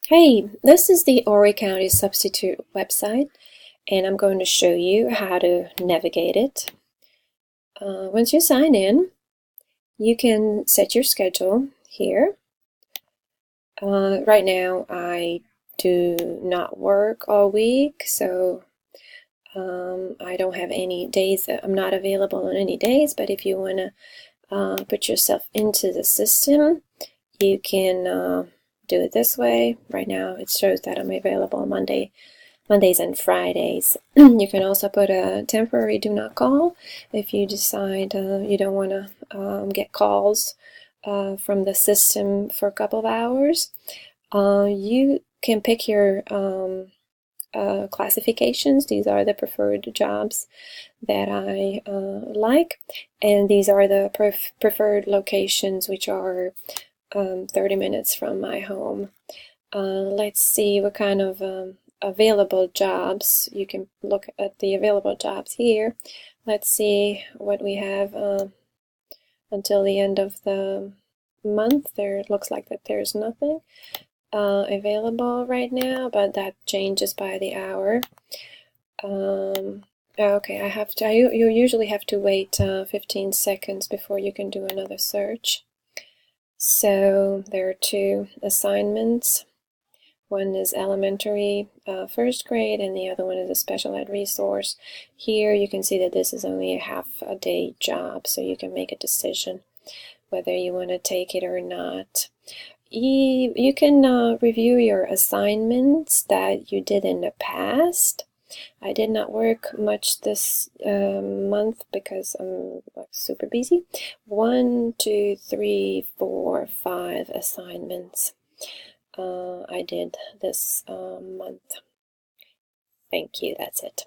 Hey, this is the Horry County Substitute website, and I'm going to show you how to navigate it. Once you sign in, you can set your schedule here. Right now, I do not work all week, so I don't have any days. I'm not available on any days, but if you want to put yourself into the system, you can do it this way. Right now, it shows that I'm available Mondays and Fridays. You can also put a temporary do not call if you decide you don't want to get calls from the system for a couple of hours. You can pick your classifications. These are the preferred jobs that I like, and these are the preferred locations, which are 30 minutes from my home. Let's see what kind of available jobs. You can look at the available jobs here. Let's see what we have until the end of the month. There, it looks like that there's nothing available right now, but that changes by the hour. Okay, you usually have to wait 15 seconds before you can do another search. So there are two assignments. One is elementary first grade, and the other one is a special ed resource. Here you can see that this is only a half-a-day job, so you can make a decision whether you want to take it or not. You can review your assignments that you did in the past. I did not work much this month because I'm super busy. 1, 2, 3, 4, 5 assignments I did this month. Thank you, that's it.